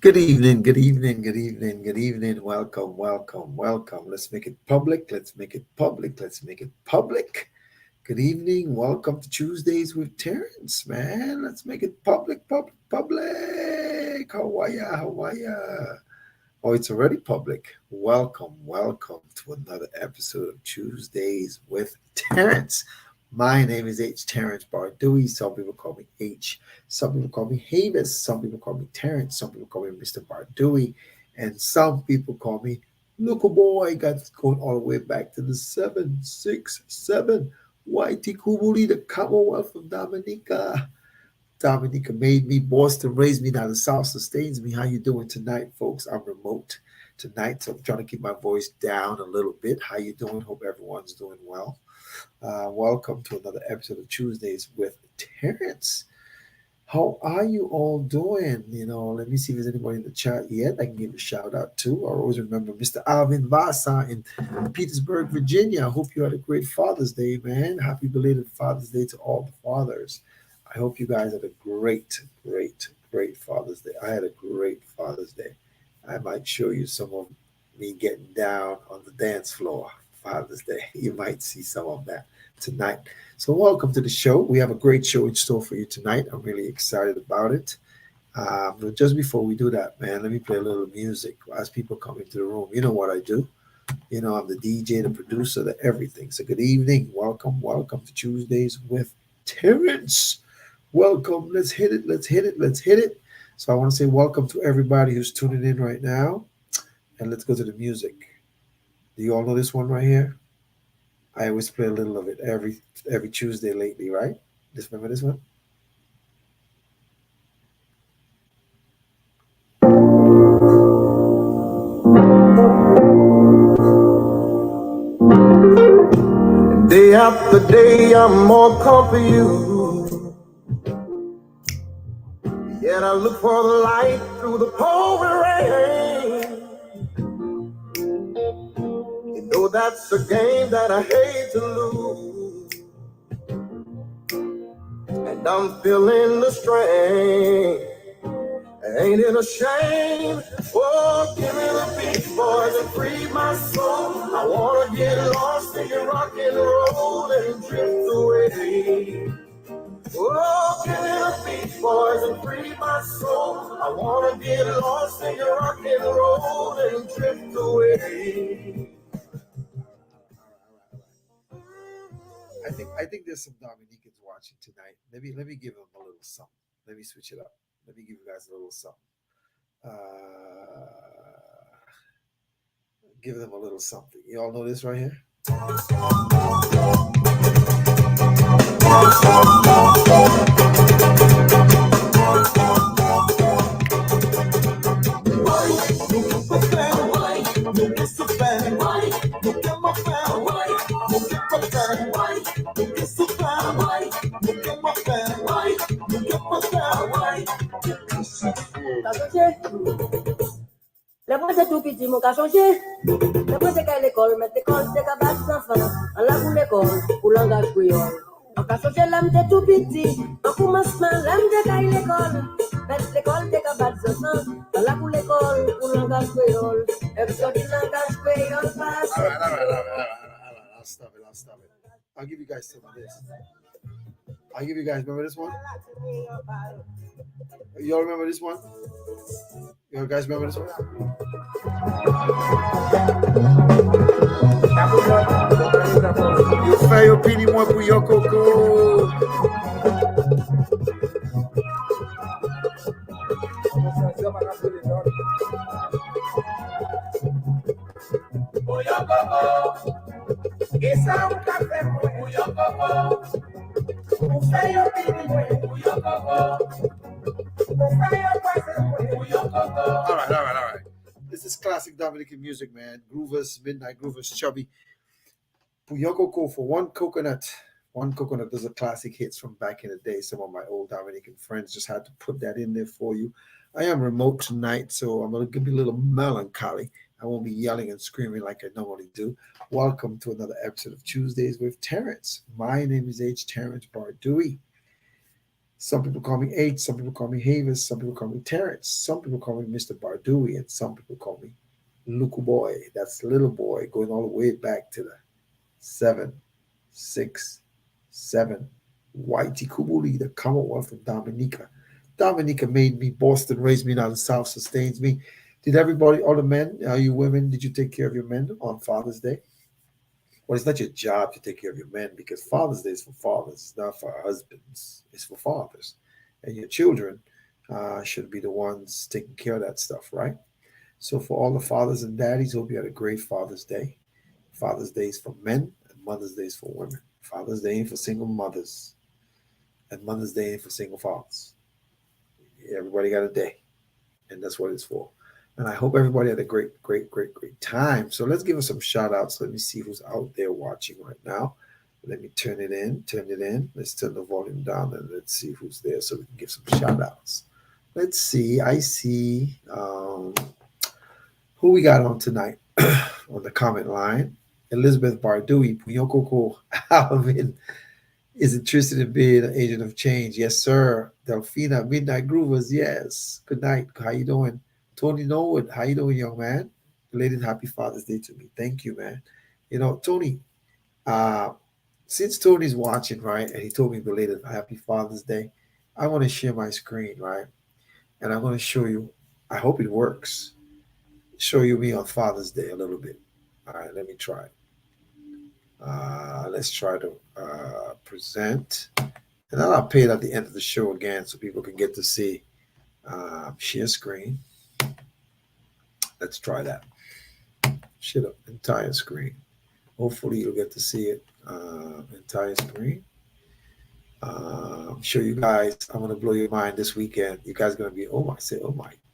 Good evening, good evening, good evening, good evening. Welcome, welcome, welcome. Let's make it public. Let's make it public. Let's make it public. Good evening. Welcome to Tuesdays with Terrence, man. Let's make it public, public, public. How are ya? How are ya? Oh, it's already public. Welcome, welcome to another episode of Tuesdays with Terrence. My name is H. Terrence Bardui. Some people call me H. Some people call me Havis. Some people call me Terrence. Some people call me Mr. Bardui. And some people call me Local Boy. Got going all the way back to the 767 Whitey Kubuli, the Commonwealth of Dominica. Dominica made me, Boston raised me, now the South sustains me. How you doing tonight, folks? I'm remote tonight, so I'm trying to keep my voice down a little bit. How you doing? Hope everyone's doing well. Welcome to another episode of Tuesdays with Terrence. How are you all doing? Let me see if there's anybody in the chat yet. I can give a shout out to. I always remember Mr. Alvin Vasa in Petersburg, Virginia. I hope you had a great Father's Day, man. Happy belated Father's Day to all the fathers. I hope you guys had a great, great, great Father's Day. I had a great Father's Day. I might show you some of me getting down on the dance floor Father's Day. You might see some of that tonight. So welcome to the show. We have a great show in store for you tonight. I'm really excited about it. But just before we do that, man, let me play a little music as people come into the room. You know what I do. I'm the DJ, the producer, the everything. So good evening. Welcome, welcome to Tuesdays with Terrence. Welcome. Let's hit it. Let's hit it. Let's hit it. So I want to say welcome to everybody who's tuning in right now. And let's go to the music. Do you all know this one right here? I always play a little of it every Tuesday lately, right? Just remember this one? Day after day, I'm more caught for you. Yet I look for the light through the pouring rain. You know that's a game that I hate to lose. And I'm feeling the strain. Ain't it a shame? Oh, give me the beat, boys, and free my soul. I wanna get lost in your rock and roll and drift away. Oh, give me the beat, boys, and free my soul. I wanna get lost in your rock and roll and drift away. I think there's some Dominicans watching tonight. Let me give them a little something. Let me switch it up. Let me give you guys a little something. Give them a little something. You all know this right here? Le moi c'est tout petit, mon cas changé. Le moi c'est qu'à l'école, mettre l'école, c'est qu'à battre enfants. En la pour l'école, pour langage créole. En cas changé, l'âme c'est tout petit. En commencement, l'âme c'est qu'à l'école. Mettre l'école, c'est qu'à battre enfants. En la pour l'école, pour langage créole. Episode du langage créole passe. All right. I'll stop it. I'll give you guys some of this. Remember this one? Y'all remember this one? You guys remember this one? You fais your pini moi pour your coco. Esa un café muy coco. Un feo pini muy coco. All right. This is classic Dominican music, man. Groovers, midnight groovers, chubby. Puyokoko for one coconut. One coconut. Those are classic hits from back in the day. Some of my old Dominican friends just had to put that in there for you. I am remote tonight, so I'm going to be a little melancholy. I won't be yelling and screaming like I normally do. Welcome to another episode of Tuesdays with Terrence. My name is H. Terrence Bardui. Some people call me H, some people call me Havis, some people call me Terrence, some people call me Mr. Bardui, and some people call me Luku Boy. That's little boy, going all the way back to the 767 Whitey Kubuli, the Commonwealth of Dominica. Dominica made me, Boston raised me, now the South sustains me. Did everybody, all the men, you women, did you take care of your men on Father's Day? Well, it's not your job to take care of your men because Father's Day is for fathers, it's not for husbands, it's for fathers. And your children should be the ones taking care of that stuff, right? So, for all the fathers and daddies, hope you had a great Father's Day. Father's Day is for men, and Mother's Day is for women. Father's Day ain't for single mothers, and Mother's Day ain't for single fathers. Everybody got a day, and that's what it's for. And I hope everybody had a great, great, great, great time. So let's give us some shout outs. Let me see who's out there watching right now. Let me turn it in, turn it in. Let's turn the volume down and let's see who's there so we can give some shout outs. Let's see. I see who we got on tonight on the comment line. Elizabeth Bardui, Punyokoko Alvin is interested in being an agent of change. Yes, sir. Delphina, Midnight Groovers, yes. Good night. How you doing? Tony Norwood, how you doing, young man? Belated happy Father's Day to me. Thank you, man. You know, Tony, uh, since Tony's watching, right, and he told me belated happy Father's Day, I want to share my screen, right? And I'm going to show you, I hope it works, show you me on Father's Day a little bit. All right, let me try. Let's try to present. And then I'll pay it at the end of the show again so people can get to see share screen. Let's try that. Share the entire screen. Hopefully you'll get to see it entire screen. I'm sure you guys, I'm gonna blow your mind this weekend. You guys are gonna be, oh my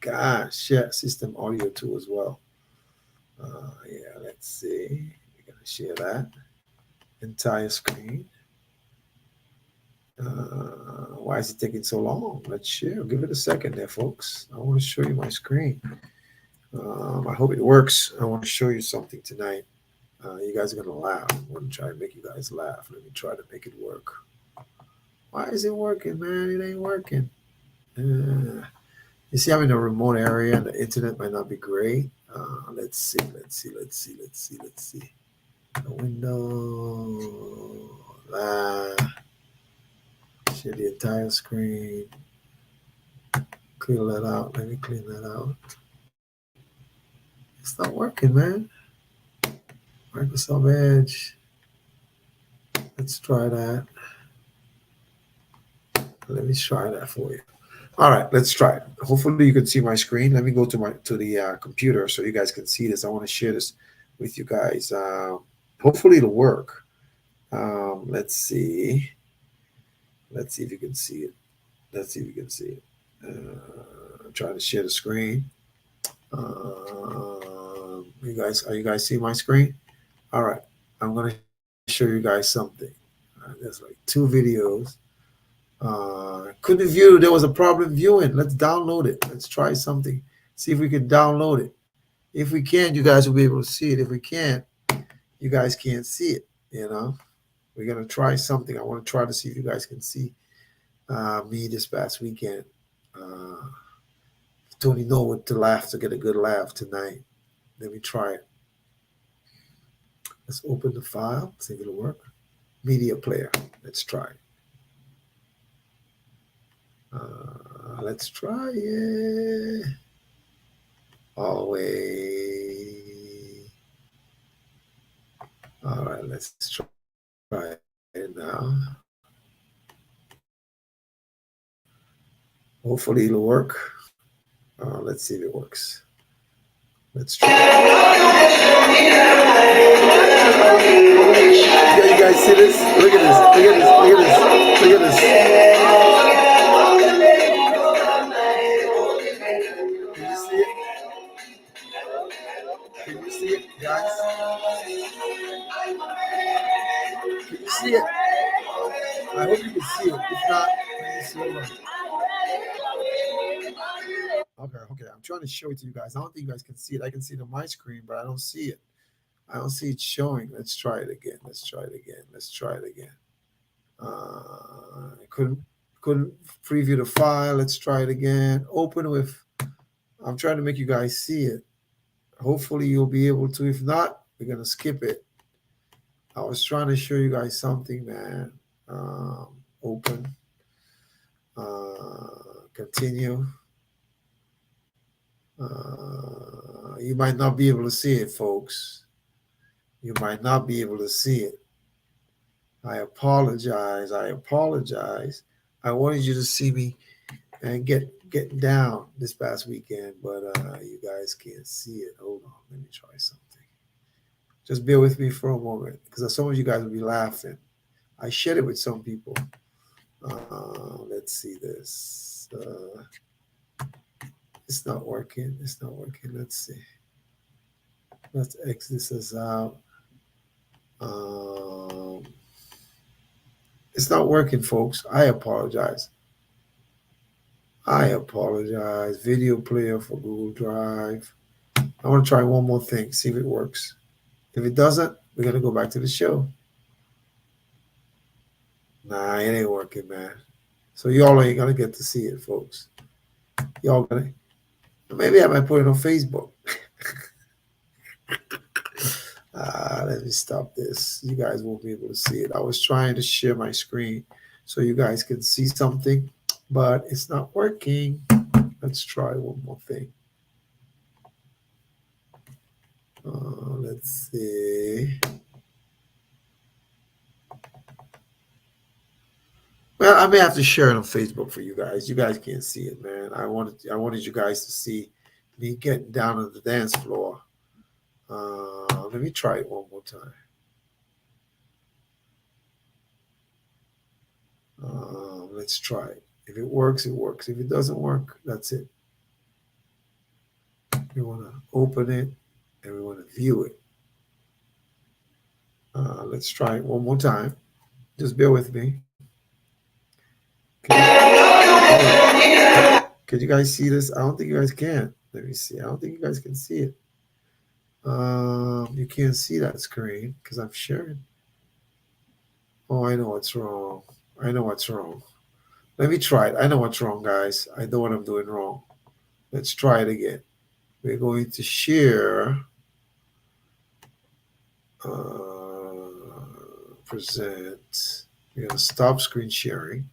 gosh, share system audio too as well. Yeah, let's see. We're gonna share that entire screen. Why is it taking so long? Let's share. Give it a second there, folks. I want to show you my screen. I hope it works. I want to show you something tonight. You guys are going to laugh. I'm going to try and make you guys laugh. Let me try to make it work. Why is it working, man? It ain't working. You see, I'm in a remote area and the internet might not be great. Let's see. Let's see. The window. Share the entire screen. Clear that out. Let me clean that out. It's not working, man. Microsoft Edge. Let's try that. Let me try that for you. All right, let's try it. Hopefully you can see my screen. Let me go to the computer so you guys can see this. I want to share this with you guys. Hopefully it'll work. Let's see. Let's see if you can see it. Let's see if you can see it. I'm trying to share the screen. Are you guys seeing my screen? All right, I'm gonna show you guys something. There's like 2 videos. Couldn't view. There was a problem viewing. Let's download it. Let's try something. See if we can download it. If we can, you guys will be able to see it. If we can't, you guys can't see it. You know, we're gonna try something. I want to try to see if you guys can see me this past weekend. Uh, Tony know what to laugh to get a good laugh tonight. Let me try it. Let's open the file. See if it'll work. Media player. Let's try it. Let's try it. All the way. All right, let's try it now. Hopefully it'll work. Let's see if it works. Let's try. Yeah, you guys see this? Look at this. Look at this. Look at this. Look at this. Can you see it? Can you see it, guys? Can you see it? I hope you can see it. If not, let me see it. Okay. I'm trying to show it to you guys. I don't think you guys can see it. I can see it on my screen, but I don't see it. I don't see it showing. Let's try it again. Let's try it again. Let's try it again. I couldn't. Couldn't preview the file. Let's try it again. Open with, I'm trying to make you guys see it. Hopefully you'll be able to. If not, we're going to skip it. I was trying to show you guys something, man. Open. Continue. You might not be able to see it, folks. You might not be able to see it. I apologize. I apologize. I wanted you to see me and get down this past weekend, but you guys can't see it. Hold on, let me try something. Just bear with me for a moment, because some of you guys will be laughing. I shared it with some people. Let's see this. It's not working. It's not working. Let's see. Let's X this as out. Um, it's not working, folks. I apologize. I apologize. Video player for Google Drive. I want to try one more thing, see if it works. If it doesn't, we're going to go back to the show. Nah, it ain't working, man. So y'all ain't going to get to see it, folks. Y'all going to, maybe I might put it on Facebook. Let me stop this. You guys won't be able to see it. I was trying to share my screen so you guys can see something, but it's not working. Let's try one more thing. Let's see. Well, I may have to share it on Facebook for you guys. You guys can't see it, man. I wanted you guys to see me getting down on the dance floor. Let me try it one more time. Let's try it. If it works, it works. If it doesn't work, that's it. We want to open it and we want to view it. Let's try it one more time. Just bear with me. Can you guys see this? I don't think you guys can. Let me see. I don't think you guys can see it. You can't see that screen because I'm sharing. Oh, I know what's wrong. I know what's wrong. Let me try it. I know what's wrong, guys. I know what I'm doing wrong. Let's try it again. We're going to share. Present. We're going to stop screen sharing.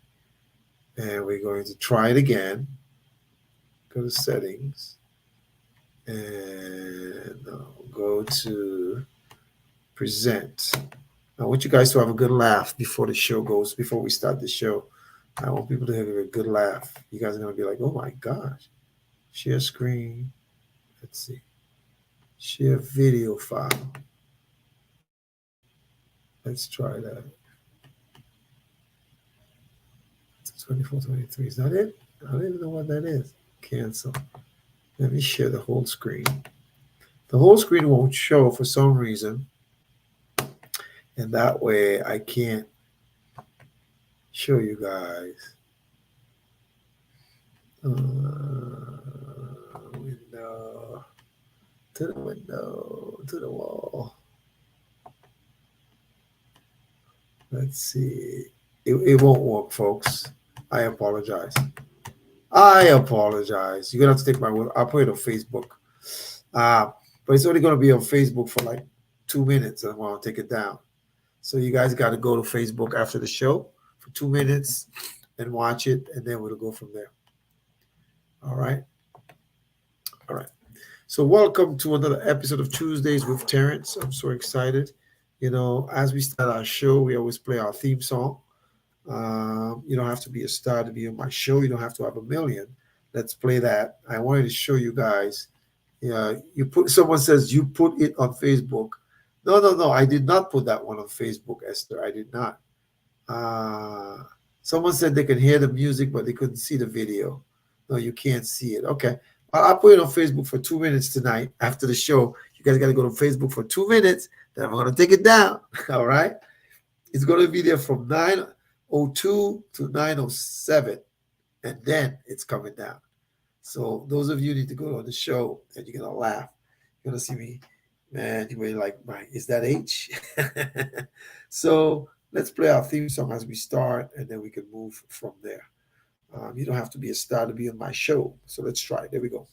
And we're going to try it again. Go to settings. And go to present. I want you guys to have a good laugh before the show goes, before we start the show. I want people to have a good laugh. You guys are going to be like, oh my gosh. Share screen. Let's see. Share video file. Let's try that. 24, 23. Is that it? I don't even know what that is. Cancel. Let me share the whole screen. The whole screen won't show for some reason. And that way I can't show you guys. Window. To the window. To the wall. Let's see. It won't work, folks. I apologize. I apologize. You're gonna have to take my word. I'll put it on Facebook. But it's only gonna be on Facebook for like 2 minutes, and I'm gonna take it down. So you guys got to go to Facebook after the show for 2 minutes and watch it, and then we'll go from there. All right. All right. So welcome to another episode of Tuesdays with Terrence. I'm so excited. You know, as we start our show, we always play our theme song. You don't have to be a star to be on my show. You don't have to have a million. Let's play that. I wanted to show you guys. Yeah, you put. Someone says you put it on Facebook. No, no, no. I did not put that one on Facebook, Esther. I did not. Uh, Someone said they could hear the music, but they couldn't see the video. No, you can't see it. Okay. I'll put it on Facebook for 2 minutes tonight after the show. You guys got to go to Facebook for 2 minutes. Then I'm going to take it down. All right. It's going to be there from 9:02 to 9:07. And then it's coming down. So those of you need to go on the show and you're going to laugh. You're going to see me. Man, you may like, is that H? So let's play our theme song as we start, and then we can move from there. You don't have to be a star to be on my show. So let's try. There we go.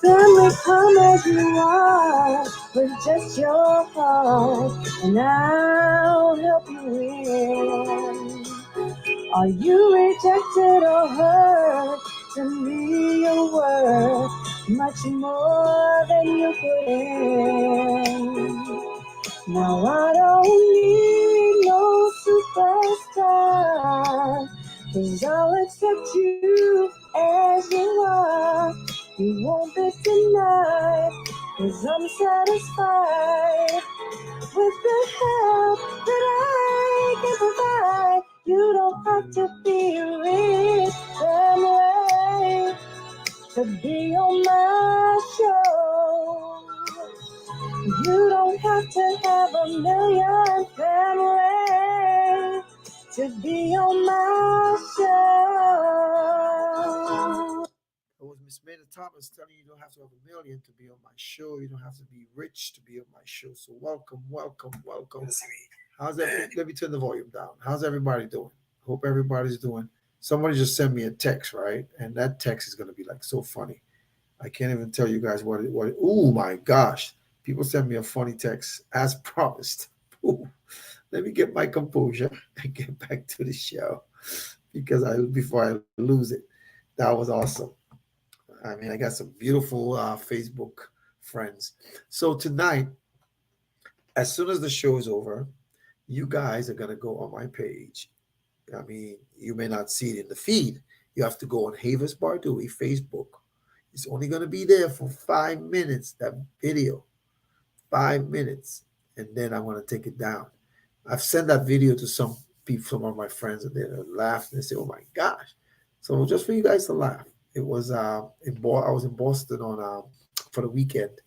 Family, come as you are with just your heart, and I'll help you win. Are you rejected or hurt? To me, you're worth much more than you put in. Now I don't need no superstar, 'cause I'll accept you as you are. You won't be denied, 'cause I'm satisfied with the help that I can provide. You don't have to be rich and right to be on my show. You don't have to have a million family to be on my show. That was Miss Maynard Thomas telling you don't have to have a million to be on my show. You don't have to be rich to be on my show. So welcome, welcome, welcome. How's that? Let me turn the volume down. How's everybody doing? Hope everybody's doing. Somebody just sent me a text, right? And that text is gonna be like so funny. I can't even tell you guys what. Oh my gosh! People send me a funny text as promised. Ooh, let me get my composure and get back to the show because I before I lose it. That was awesome. I mean, I got some beautiful Facebook friends. So tonight, as soon as the show is over, you guys are gonna go on my page. I mean, you may not see it in the feed. You have to go on Havers Bardui Facebook. It's only gonna be there for 5 minutes. That video, 5 minutes, and then I'm gonna take it down. I've sent that video to some people, some of my friends, and they laughed and they say, "Oh my gosh!" So just for you guys to laugh, it was I was in Boston on for the weekend.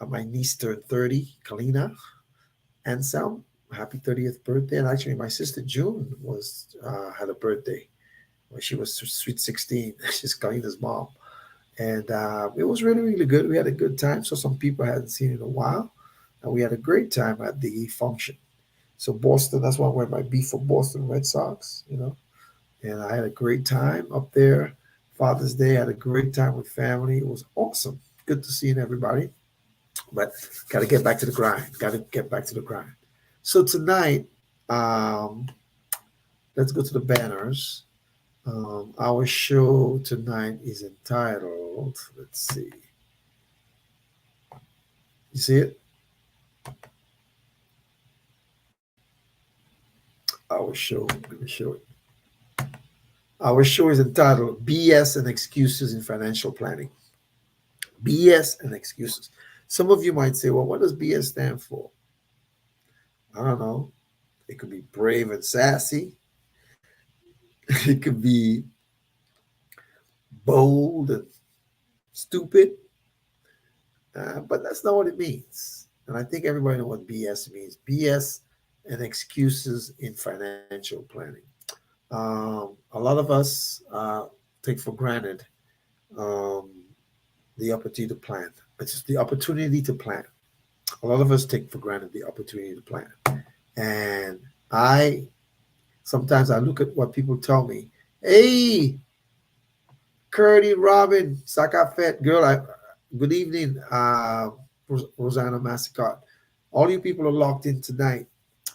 My niece turned 30, Kalina Anselm. Happy 30th birthday! And actually, my sister June was had a birthday when she was sweet 16. She's Kalina's mom, and it was really really good. We had a good time. So some people I hadn't seen in a while, and we had a great time at the function. So Boston, that's why I wear my B for Boston Red Sox, And I had a great time up there. Father's Day, I had a great time with family. It was awesome. Good to seeing everybody. But got to get back to the grind. Got to get back to the grind. So tonight, um, let's go to the banners. Our show tonight is entitled, let's see. You see it? Our show, let me show it. Our show is entitled BS and Excuses in Financial Planning. BS and excuses. Some of you might say, well, what does BS stand for? I don't know. It could be brave and sassy. It could be bold and stupid. But that's not what it means. And I think everybody knows what BS means. BS and excuses in financial planning. A lot of us take for granted um, the opportunity to plan. It's just the opportunity to plan. A lot of us take for granted the opportunity to plan. And I sometimes I look at what people tell me. Hey, Curdy, Robin, Sakafet, girl, good evening, Rosanna Massacott. All you people are locked in tonight.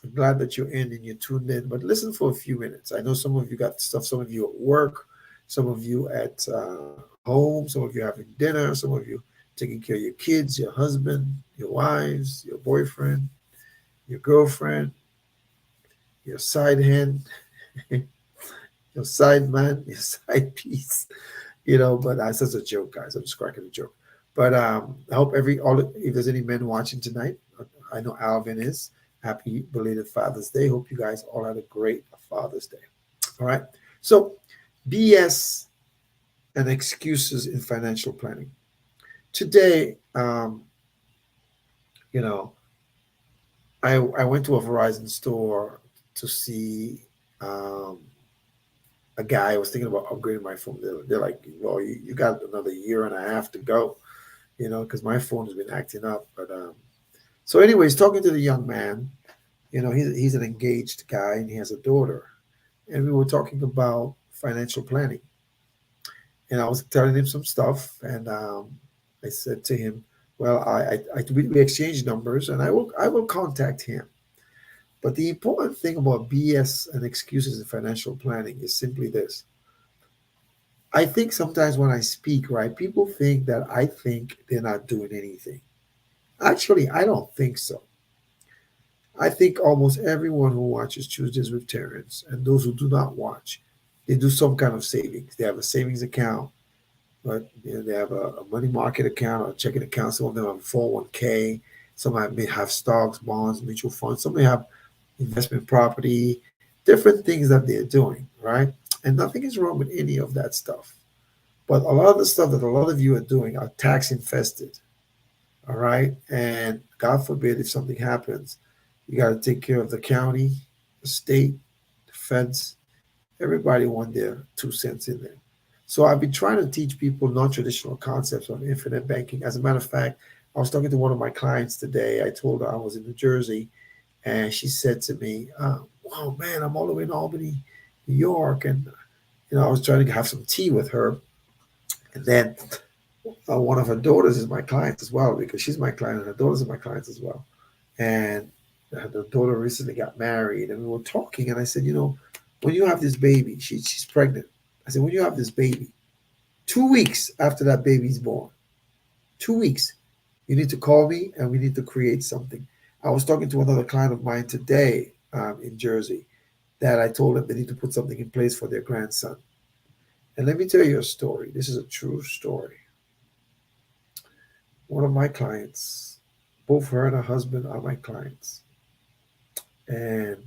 I'm glad that you're in and you're tuned in. But listen for a few minutes. I know some of you got stuff, some of you at work, some of you at home, some of you having dinner, some of you taking care of your kids, your husband, your wives, your boyfriend, your girlfriend, your side hand, your side man, your side piece, but that's just a joke, guys. I'm just cracking a joke. But I hope if there's any men watching tonight, I know Alvin is. Happy belated Father's Day. Hope you guys all had a great Father's Day. All right. So BS and excuses in financial planning. Today, you know, I went to a Verizon store to see um, a guy. I was thinking about upgrading my phone. They're like, well, you got another year and a half to go, because my phone has been acting up. But so, anyways, talking to the young man, he's an engaged guy and he has a daughter, and we were talking about financial planning, and I was telling him some stuff, and I said to him, well, we exchanged numbers, and I will contact him. But the important thing about BS and excuses in financial planning is simply this. I think sometimes when I speak, right, people think that I think they're not doing anything. Actually, I don't think so. I think almost everyone who watches Tuesdays with Terrence and those who do not watch, they do some kind of savings. They have a savings account, but they have a money market account or a checking account. Some of them have a 401k. Some may have stocks, bonds, mutual funds. Some may have investment property, different things that they're doing, right? And nothing is wrong with any of that stuff. But a lot of the stuff that a lot of you are doing are tax infested, all right? And God forbid if something happens, you got to take care of the county, the state, the feds. Everybody want their 2 cents in there. So I've been trying to teach people non-traditional concepts of infinite banking. As a matter of fact, I was talking to one of my clients today. I told her I was in New Jersey, and she said to me, "Wow, man, I'm all the way in Albany, New York," and I was trying to have some tea with her, and then one of her daughters is my client as well because she's my client and her daughters are my clients as well. And the daughter recently got married, and we were talking, and I said, when you have this baby, she's pregnant. I said, when you have this baby, 2 weeks after that baby's born, 2 weeks, you need to call me and we need to create something. I was talking to another client of mine today in Jersey that I told them they need to put something in place for their grandson. And let me tell you a story. This is a true story. One of my clients, both her and her husband are my clients. And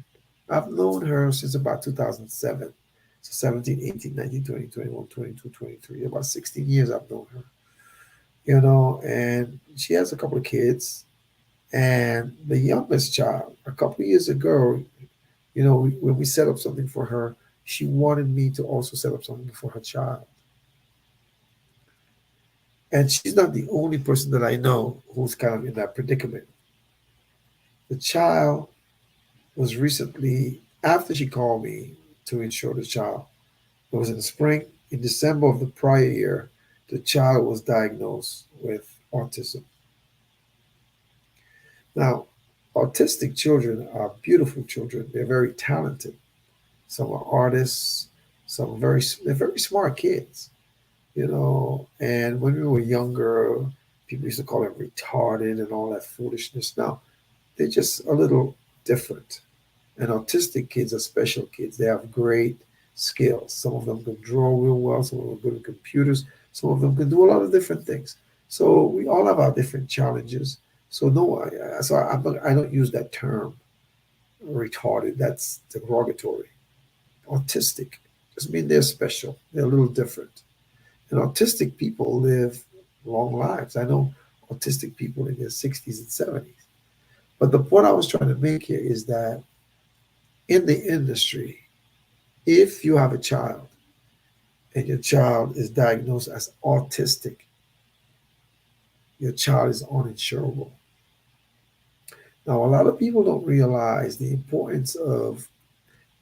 I've known her since about 2007. So 17, 18, 19, 20, 21, 22, 23. About 16 years I've known her. And she has a couple of kids. And the youngest child, a couple of years ago, when we set up something for her, she wanted me to also set up something for her child. And she's not the only person that I know who's kind of in that predicament. The child was recently, after she called me to insure the child, it was in the spring, in December of the prior year, the child was diagnosed with autism. Now, autistic children are beautiful children. They're very talented. Some are artists. Some are they're very smart kids. And when we were younger, people used to call them retarded and all that foolishness. Now, they're just a little different. And autistic kids are special kids. They have great skills. Some of them can draw real well. Some of them are good at computers. Some of them can do a lot of different things. So we all have our different challenges. So no, I don't use that term retarded. That's derogatory. Autistic just mean they're special. They're a little different. And autistic people live long lives. I know autistic people in their 60s and 70s. But the point I was trying to make here is that in the industry, if you have a child and your child is diagnosed as autistic, your child is uninsurable. Now, a lot of people don't realize the importance of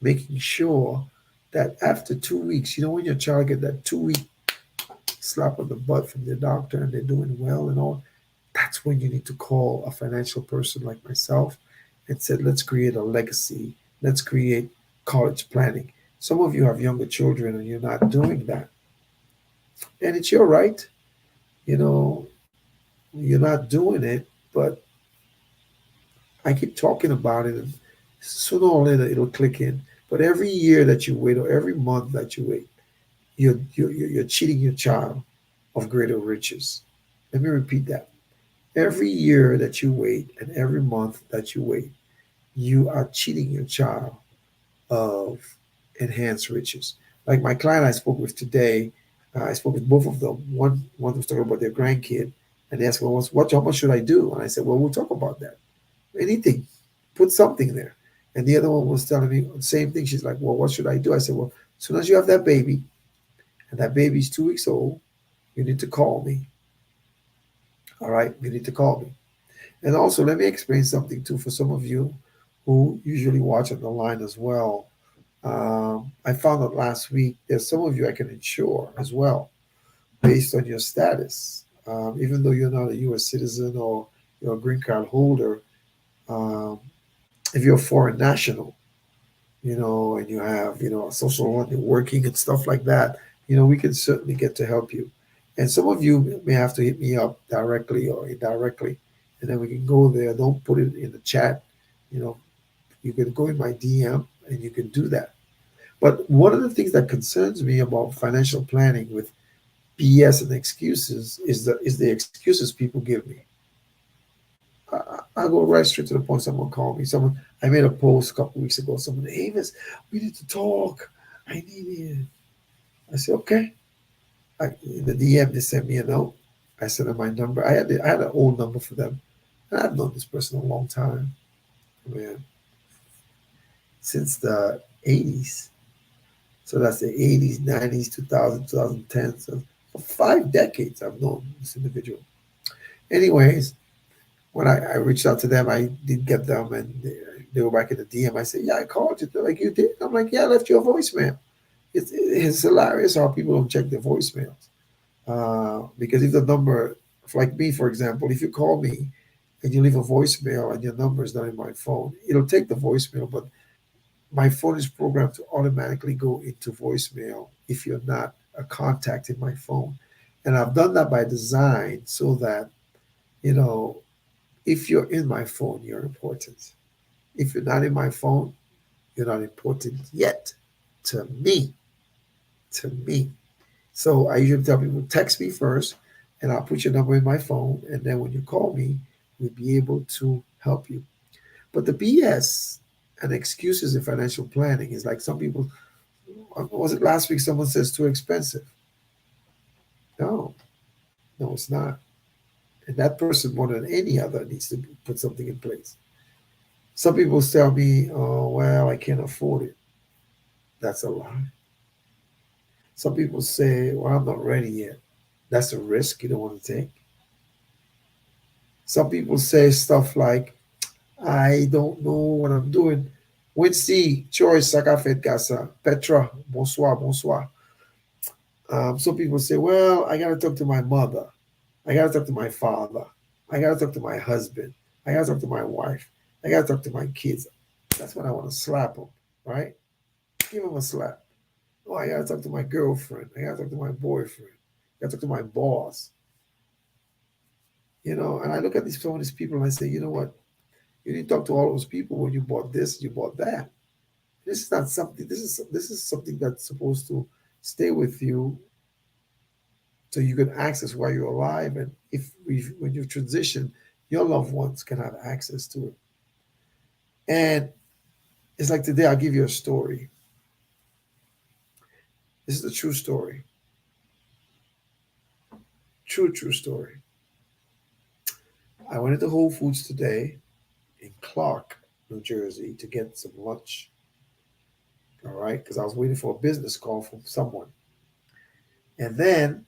making sure that after 2 weeks, when your child get that 2 week slap on the butt from their doctor and they're doing well and all, that's when you need to call a financial person like myself and said, let's create a legacy. Let's create college planning. Some of you have younger children and you're not doing that. And it's your right. You know, you're not doing it, but I keep talking about it and sooner or later it'll click in. But every year that you wait or every month that you wait, you're cheating your child of greater riches. Let me repeat that. Every year that you wait and every month that you wait, you are cheating your child of enhanced riches. Like my client I spoke with today, I spoke with both of them. One was talking about their grandkid, and they asked, "Well, how much should I do?" And I said, "Well, we'll talk about that. Anything, put something there." And the other one was telling me the same thing. She's like, well, what should I do? I said, well, as soon as you have that baby and that baby's 2 weeks old, you need to call me. All right, you need to call me. And also, let me explain something too for some of you who usually watch on the line as well. I found out last week there's some of you I can insure as well based on your status. Even though you're not a U.S. citizen or you're a green card holder, um, if you're a foreign national, and you have, a social one, you're working and stuff like that, we can certainly get to help you. And some of you may have to hit me up directly or indirectly, and then we can go there. Don't put it in the chat. You know, you can go in my DM and you can do that. But one of the things that concerns me about financial planning with BS and excuses is the excuses people give me. I go right straight to the point. Someone called me. I made a post a couple weeks ago. Someone, Avis, we need to talk. I need you. I said, okay. In the DM, they sent me a note. I sent them my number. I had an old number for them. And I've known this person a long time. Man, since the 80s. So that's the 80s, 90s, 2000, 2010. So for 5 decades, I've known this individual. Anyways, when I reached out to them, I did get them, and they were back in the DM. I said, "Yeah, I called you." They're like, "You did?" I'm like, "Yeah, I left you a voicemail." It's hilarious how people don't check their voicemails. Because if the number, like me, for example, if you call me and you leave a voicemail and your number is not in my phone, it'll take the voicemail, but my phone is programmed to automatically go into voicemail if you're not a contact in my phone. And I've done that by design so that, you know, if you're in my phone, you're important. If you're not in my phone, you're not important yet to me. To me. So I usually tell people text me first, and I'll put your number in my phone, and then when you call me, we'll be able to help you. But the BS and excuses in financial planning is like some people. Was it last week? Someone says too expensive. No, no, it's not. And that person, more than any other, needs to put something in place. Some people tell me, "Oh, well, I can't afford it." That's a lie. Some people say, "Well, I'm not ready yet." That's a risk you don't want to take. Some people say stuff like, "I don't know what I'm doing." Wincy, Choice, Sakafet Gasa, Petra, bonsoir, bonsoir. Some people say, "Well, I got to talk to my mother. I got to talk to my father. I got to talk to my husband. I got to talk to my wife. I got to talk to my kids." That's when I want to slap them, right? Give them a slap. Oh, I got to talk to my girlfriend. I got to talk to my boyfriend. I got to talk to my boss. And I look at some of these people and I say, you know what? You didn't talk to all those people when you bought this, you bought that. This is not something. This is something that's supposed to stay with you, so you can access while you're alive, and when you transition, your loved ones can have access to it. And it's like today, I'll give you a story. This is a true story, true story. I went into Whole Foods today in Clark, New Jersey, to get some lunch. All right, because I was waiting for a business call from someone, and then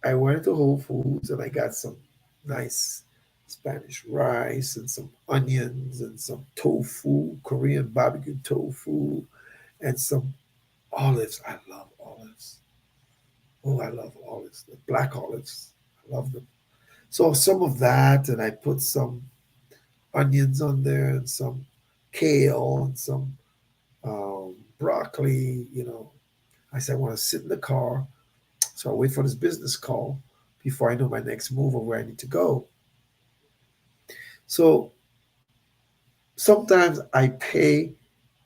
I went into Whole Foods and I got some nice Spanish rice and some onions and some tofu, Korean barbecue tofu, and some olives. I love olives. Oh, I love olives. The black olives. I love them. So some of that, and I put some onions on there and some kale and some broccoli. I said I want to sit in the car, so I wait for this business call before I know my next move or where I need to go. So sometimes I pay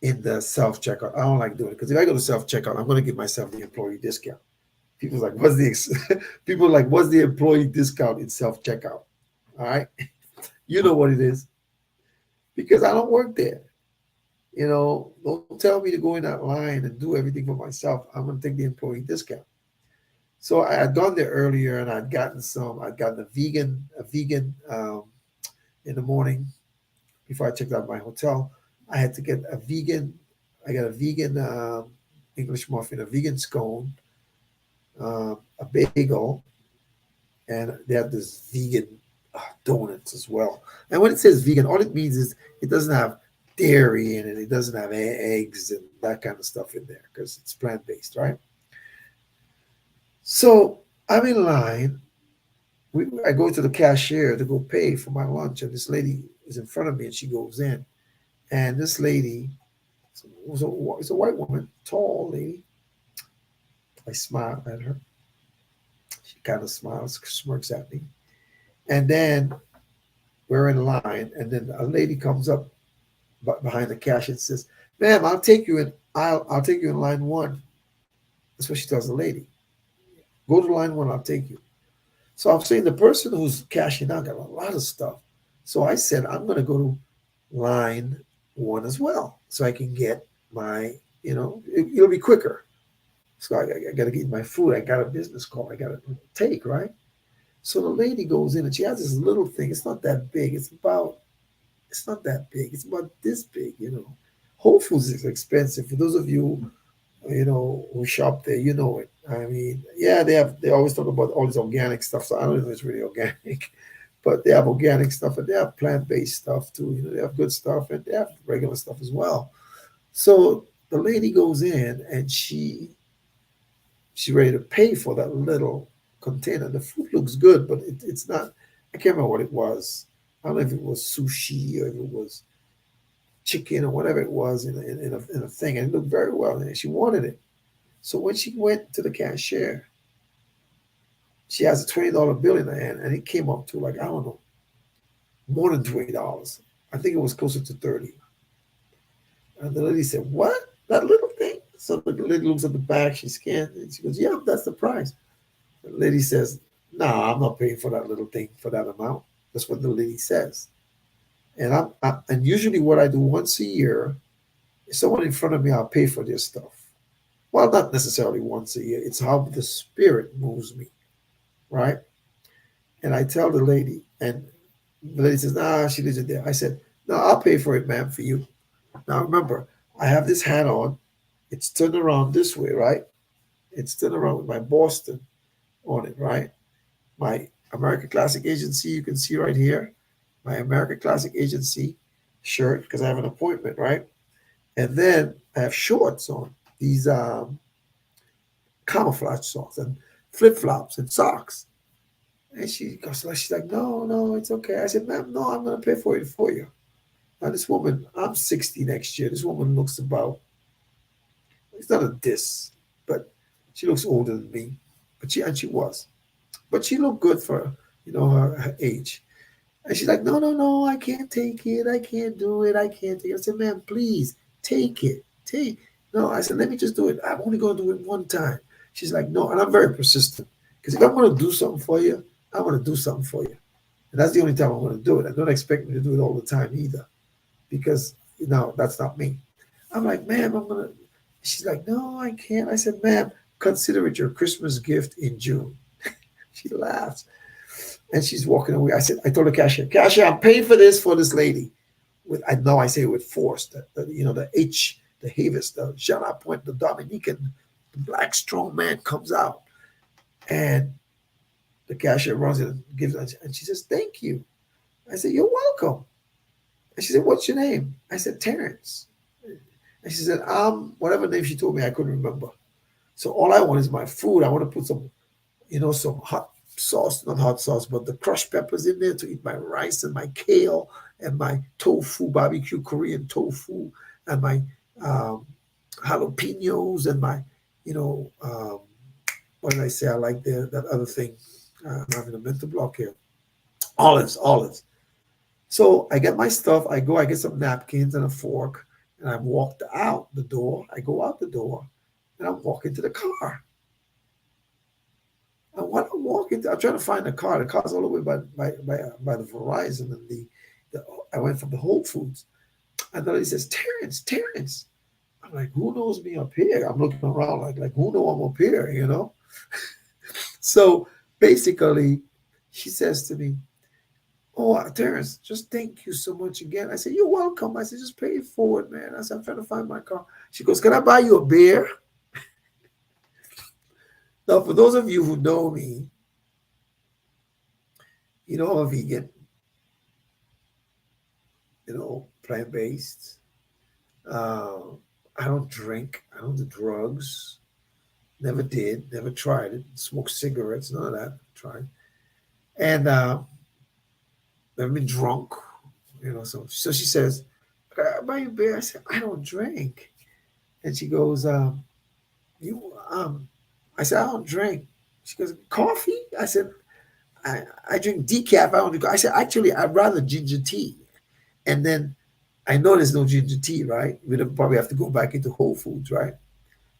in the self checkout. I don't like doing it because if I go to self checkout, I'm going to give myself the employee discount. People's like, what's the people are like, what's the employee discount in self checkout? All right, you know what it is because I don't work there. Don't tell me to go in that line and do everything for myself. I'm going to take the employee discount. So I had gone there earlier and I'd gotten a vegan in the morning before I checked out my hotel, I had to get a vegan. I got a vegan English muffin, a vegan scone, a bagel, and they have this vegan donuts as well. And when it says vegan, all it means is it doesn't have dairy in it. It doesn't have eggs and that kind of stuff in there because it's plant based, right? So I'm in line. I go to the cashier to go pay for my lunch, and this lady is in front of me, and she goes in. And this lady was a white woman, tall lady. I smile at her. She kind of smiles, smirks at me. And then we're in line, and then a lady comes up behind the cashier and says, "Ma'am, I'll take you in line one." That's what she tells the lady. Go to line one, I'll take you. So I'm saying the person who's cashing out got a lot of stuff. So I said, I'm going to go to line one as well so I can get my, it'll be quicker. So I got to get my food. I got a business call I got to take, right? So the lady goes in and she has this little thing. It's not that big. It's not that big. It's about this big. Whole Foods is expensive. For those of you, who shop there, you know it. I mean, yeah, they always talk about all this organic stuff. So I don't know if it's really organic, but they have organic stuff and they have plant based stuff too. They have good stuff and they have regular stuff as well. So the lady goes in and she's ready to pay for that little container. The food looks good, but it's not. I can't remember what it was. I don't know if it was sushi or if it was chicken or whatever it was in a thing, and it looked very well. And she wanted it. So when she went to the cashier, she has a $20 bill in her hand, and it came up to like I don't know, more than $20. I think it was closer to 30. And the lady said, "What? That little thing?" So the lady looks at the back, she scans, and she goes, "Yeah, that's the price." The lady says, "No, I'm not paying for that little thing for that amount." That's what the lady says. And usually what I do once a year, if someone in front of me, I'll pay for their stuff. Well, not necessarily once a year. It's how the spirit moves me, right? And I tell the lady, and the lady says, "Nah, she isn't there." I said, "No, I'll pay for it, ma'am, for you." Now remember, I have this hat on. It's turned around this way, right? It's turned around with my Boston on it, right? My American Classic Agency, you can see right here, my American Classic Agency shirt, because I have an appointment, right? And then I have shorts on, these camouflage socks and flip flops and socks. And she goes, like, she's like, "No, no, it's okay." I said, "Ma'am, no, I'm going to pay for it for you." Now, this woman, I'm 60 next year. This woman looks about, it's not a diss, but she looks older than me. And she was. But she looked good for, her age. And she's like, "No, no, no, I can't take it. I can't do it. I can't take it." I said, "Ma'am, please take it. Take." No, I said, "Let me just do it. I'm only going to do it one time." She's like, "No." And I'm very persistent. Because if I'm going to do something for you, I want to do something for you. And that's the only time I'm going to do it. I don't expect me to do it all the time either. Because, that's not me. I'm like, "Ma'am, I'm going to." She's like, "No, I can't." I said, "Ma'am, consider it your Christmas gift in June." She laughs. And she's walking away. I told the cashier, "Cashier, I'm paying for this for this lady." I know I say it with force. The H, the Havis, the Jean Point, the Dominican, the black strong man comes out. And the cashier runs it and gives it. And she says, "Thank you." I said, "You're welcome." And she said, "What's your name?" I said, "Terrence." And she said, whatever name she told me, I couldn't remember. So all I want is my food. I want to put some hot sauce, not hot sauce, but the crushed peppers in there to eat my rice and my kale and my tofu, barbecue Korean tofu, and my um, jalapenos and my, you know, what did I say? I like that other thing. I'm having a mental block here. Olives. So I get my stuff. I get some napkins and a fork, and I walked out the door. I go out the door, and I'm walking to the car. And when I'm walking, I'm trying to find the car. The car's all the way by the Verizon and the I went from the Whole Foods. And then he says, Terrence. I'm like, who knows me up here? I'm looking around like who know I'm up here? So basically, she says to me, Oh, Terrence, just thank you so much again. I said, you're welcome. I said, just pay it forward, man. I said, I'm trying to find my car. She goes, can I buy you a beer? Now, for those of you who know me, you know I'm a vegan, plant-based. Uh, I don't drink. I don't do drugs. Never did. Never tried it. Smoke cigarettes. None of that. Tried. And never been drunk. So she says, "Can I buy you beer?" I said, I don't drink. And she goes, you I said, I don't drink. She goes, coffee? I said, I drink decaf. I don't do. I said, actually, I'd rather ginger tea. And then I know there's no ginger tea, right? We'd probably have to go back into Whole Foods, right?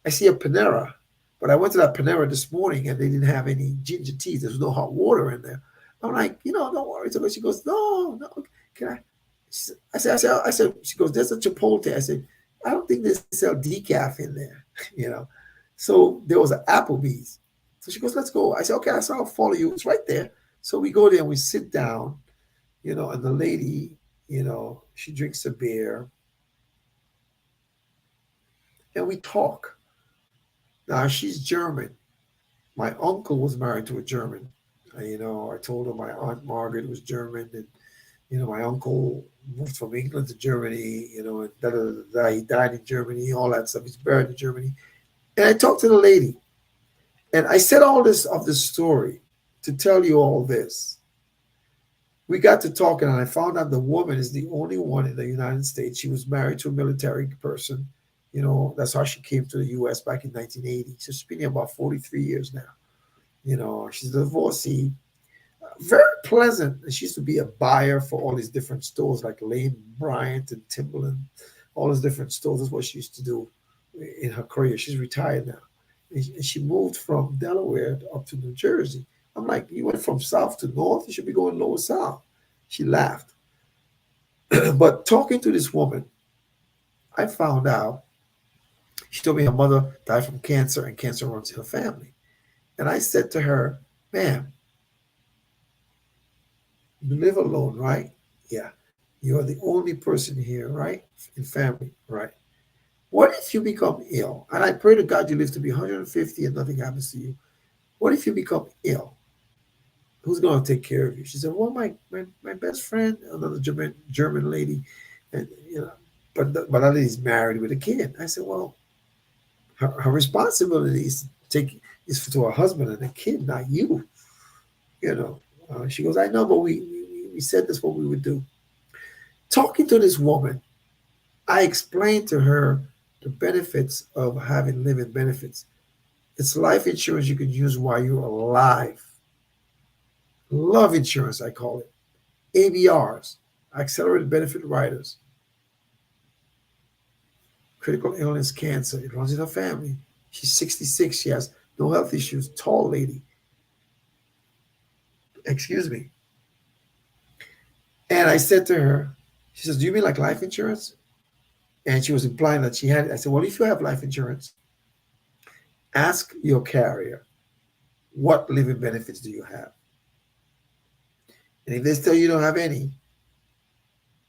I see a Panera, but I went to that Panera this morning and they didn't have any ginger tea. There's no hot water in there. I'm like, don't worry. So she goes, no, no, can I? I said, she goes, there's a Chipotle. I said, I don't think they sell decaf in there, you know. So there was an Applebee's. So she goes, let's go. I said, okay, I said, I'll follow you. It's right there. So we go there and we sit down, and the lady, she drinks a beer and we talk. Now she's German. My uncle was married to a German. I told her my aunt Margaret was German, and my uncle moved from England to Germany. And da, da, da, da, he died in Germany, all that stuff. He's buried in Germany. And I talked to the lady, and I said all this of the story to tell you all this. We got to talking, and I found out the woman is the only one in the United States. She was married to a military person. That's how she came to the U.S. back in 1980. So she's been here about 43 years now. She's a divorcee, very pleasant. And she used to be a buyer for all these different stores like Lane Bryant and Timberland, all those different stores. That's what she used to do in her career. She's retired now. And she moved from Delaware up to New Jersey. I'm like, you went from south to north? You should be going lower south. She laughed. But talking to this woman, I found out she told me her mother died from cancer and cancer runs in her family. And I said to her, ma'am, you live alone, right? Yeah. You are the only person here, right? In family, right? What if you become ill? And I pray to God you live to be 150 and nothing happens to you. What if you become ill? Who's going to take care of you? She said, well, my best friend, another German lady, and but that lady's married with a kid. I said, well, her responsibility is to her husband and a kid, not you. She goes, I know, but we said this what we would do. Talking to this woman, I explained to her the benefits of having living benefits. It's life insurance you can use while you're alive. Love insurance, I call it. ABRs, accelerated benefit riders. Critical illness, cancer. It runs in her family. She's 66. She has no health issues. Tall lady. Excuse me. And I said to her, she says, do you mean like life insurance? And she was implying that she had it. I said, well, if you have life insurance, ask your carrier, what living benefits do you have? And if they tell you don't have any,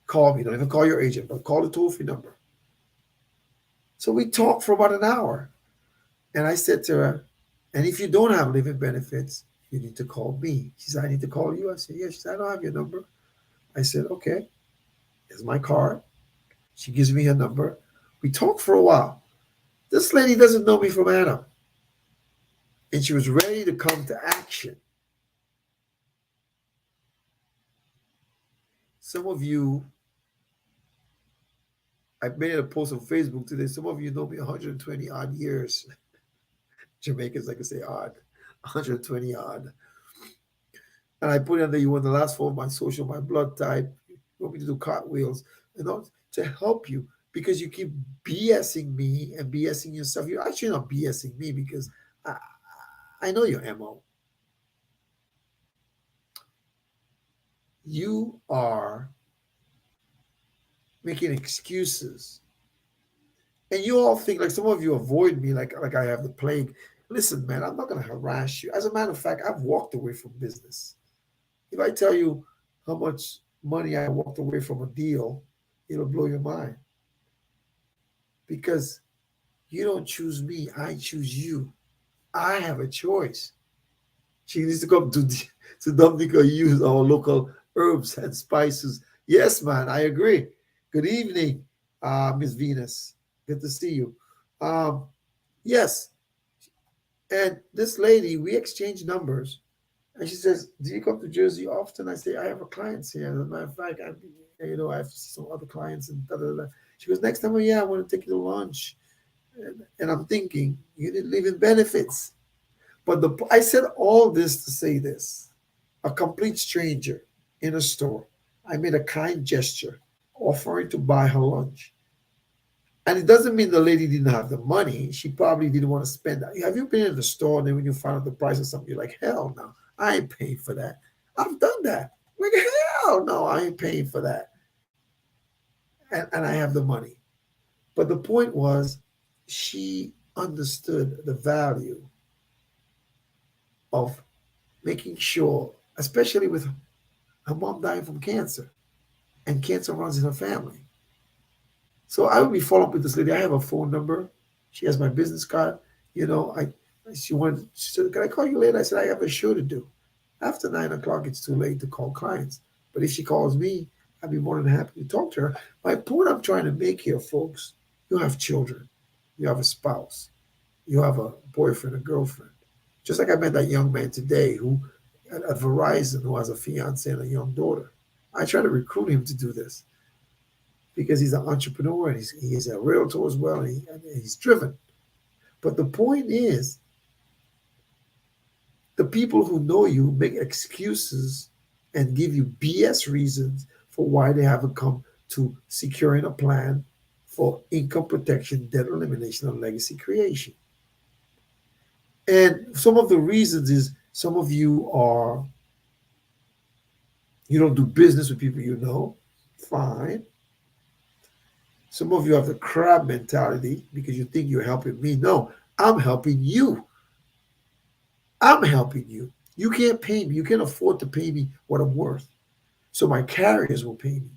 call me. Don't even call your agent, but call the toll-free number. So we talked for about an hour. And I said to her, and if you don't have living benefits, you need to call me. She said, I need to call you. I said, yes. She said, I don't have your number. I said, okay, here's my card. She gives me her number. We talked for a while. This lady doesn't know me from Adam. And she was ready to come to action. Some of you, I made a post on Facebook today. Some of you know me 120 odd years. Jamaicans like to say odd, 120 odd. And I put it under you on the last four of my social, my blood type. You want me to do cartwheels, to help you because you keep BSing me and BSing yourself. You're actually not BSing me because I know your MO. You are making excuses. And you all think like some of you avoid me like I have the plague. Listen, man, I'm not going to harass you. As a matter of fact, I've walked away from business. If I tell you how much money I walked away from a deal, it'll blow your mind. Because you don't choose me, I choose you. I have a choice. She needs to come to Dominica, use our local herbs and spices. Yes, man, I agree. Good evening, Miss Venus. Good to see you. Um, yes, and this lady, we exchange numbers, and she says, "Do you come to Jersey often?" I say, "I have a clients here. As a matter of fact, I have some other clients and da da da." She goes, "Next time, yeah, I want to take you to lunch." And I'm thinking, you didn't live in benefits. But I said all this to say this: a complete stranger in a store, I made a kind gesture, offering to buy her lunch. And it doesn't mean the lady didn't have the money. She probably didn't want to spend that. Have you been in the store and then when you find out the price of something, you're like, hell no, I ain't paying for that. I've done that. Like, hell no, I ain't paying for that. And I have the money. But the point was, she understood the value of making sure, especially with her mom dying from cancer, and cancer runs in her family. So I will be following up with this lady. I have a phone number. She has my business card. You know, I she wanted. She said, "Can I call you later?" I said, "I have a show to do. After 9 o'clock, it's too late to call clients. But if she calls me, I'd be more than happy to talk to her." My point I'm trying to make here, folks, you have children, you have a spouse, you have a boyfriend, a girlfriend. Just like I met that young man today who at Verizon who has a fiance and a young daughter. I try to recruit him to do this because he's an entrepreneur and he's a realtor as well, and he's driven. But the point is, the people who know you make excuses and give you BS reasons for why they haven't come to securing a plan for income protection, debt elimination, and legacy creation. And some of the reasons is some of you don't do business with people you know. Fine. Some of you have the crab mentality because you think you're helping me. No, I'm helping you. I'm helping you. You can't pay me. You can't afford to pay me what I'm worth. So my carriers will pay me.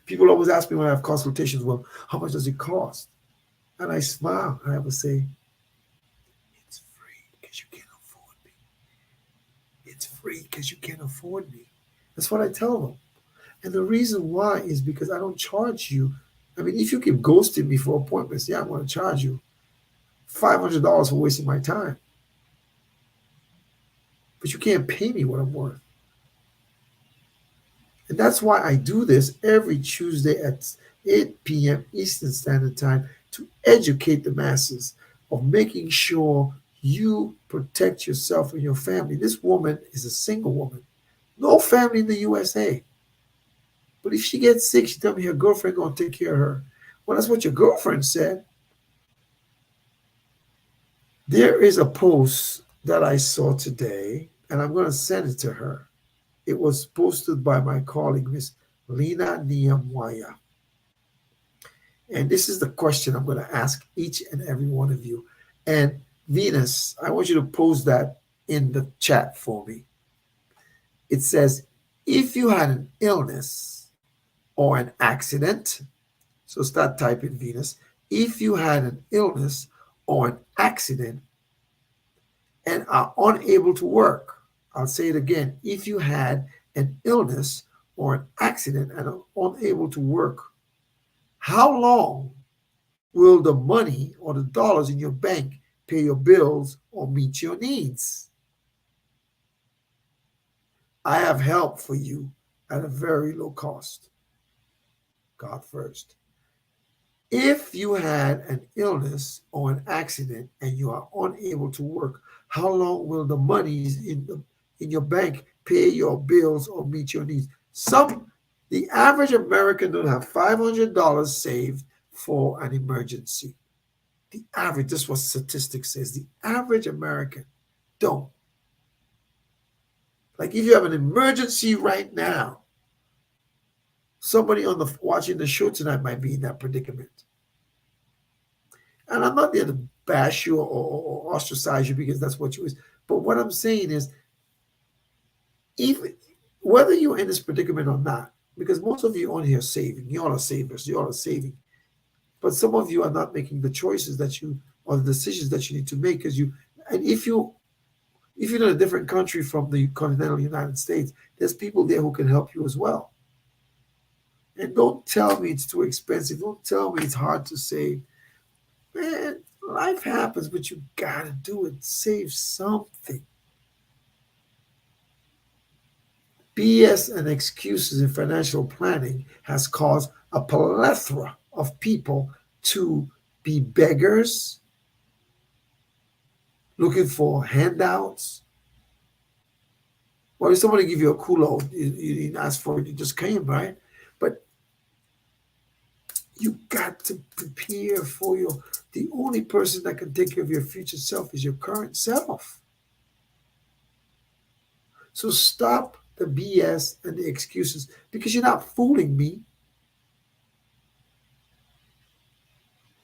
People always ask me when I have consultations, well, how much does it cost? And I smile and I will say, it's free because you can't afford me. It's free because you can't afford me. That's what I tell them. And the reason why is because I don't charge you. I mean, if you keep ghosting me for appointments, yeah, I'm going to charge you $500 for wasting my time. But you can't pay me what I'm worth. And that's why I do this every Tuesday at 8 p.m. Eastern Standard Time to educate the masses of making sure you protect yourself and your family. This woman is a single woman, no family in the USA. But if she gets sick, she tell me her girlfriend gonna take care of her. Well, that's what your girlfriend said. There is a post that I saw today, and I'm gonna send it to her. It was posted by my colleague, Miss Lena Niamwaya. And this is the question I'm going to ask each and every one of you. And Venus, I want you to post that in the chat for me. It says, if you had an illness or an accident, so start typing Venus, if you had an illness or an accident and are unable to work, I'll say it again, if you had an illness or an accident and are unable to work, how long will the money or the dollars in your bank pay your bills or meet your needs? I have help for you at a very low cost. God first. If you had an illness or an accident and you are unable to work, how long will the monies in your bank pay your bills or meet your needs? The average American don't have $500 saved for an emergency. The average, this is what statistics says, the average American don't. Like if you have an emergency right now, somebody on the watching the show tonight might be in that predicament. And I'm not there to bash you or ostracize you because that's what you is. But what I'm saying is Even whether you're in this predicament or not, because most of you on here are saving, you all are savers, you all are saving, but some of you are not making the choices that you or the decisions that you need to make because you. And if you're in a different country from the continental United States, there's people there who can help you as well. And don't tell me it's too expensive. Don't tell me it's hard to save. Man, life happens, but you gotta do it. Save something. BS and excuses in financial planning has caused a plethora of people to be beggars, looking for handouts. Well, if somebody give you a kulo, you didn't ask for it, you just came, right? But you got to prepare for your. The only person that can take care of your future self is your current self. So stop the BS and the excuses because you're not fooling me.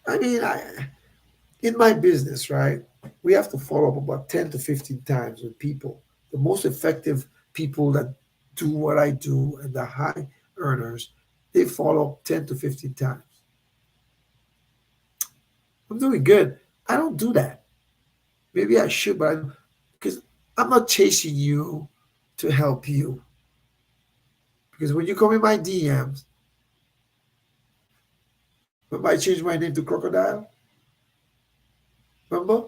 I mean, in my business, right, we have to follow up about 10 to 15 times with people. The most effective people that do what I do and the high earners, they follow up 10 to 15 times. I'm doing good. I don't do that. Maybe I should, but because I'm not chasing you to help you. Because when you come in my DMs, remember I changed my name to Crocodile? Remember?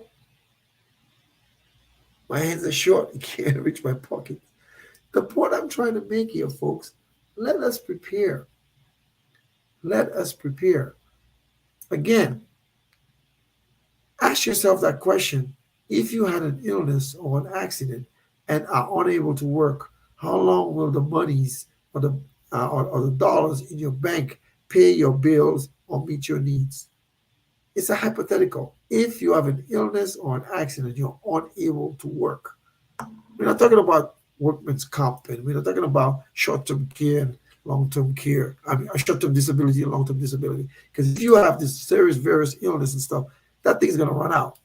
My hands are short. You can't reach my pocket. The point I'm trying to make here, folks, let us prepare. Let us prepare. Again, ask yourself that question. If you had an illness or an accident and are unable to work, how long will the monies or the dollars in your bank pay your bills or meet your needs? It's a hypothetical. If you have an illness or an accident, you're unable to work. We're not talking about workman's comp, and we're not talking about short-term care and long-term care. I mean, short-term disability and long-term disability. Because if you have this serious, various illness and stuff, that thing's gonna run out.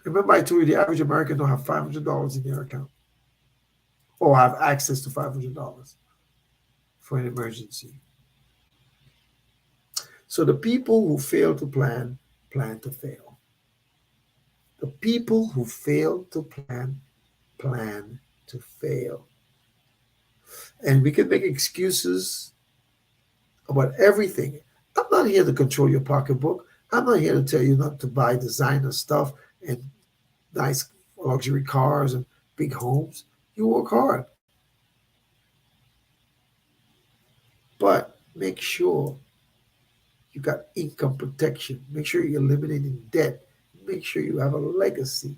Remember, I told you the average American don't have $500 in their account, or have access to $500 for an emergency. So the people who fail to plan to fail. The people who fail to plan to fail. And we can make excuses about everything. I'm not here to control your pocketbook. I'm not here to tell you not to buy designer stuff and nice luxury cars and big homes. You work hard. But make sure you got income protection. Make sure you're eliminating debt. Make sure you have a legacy.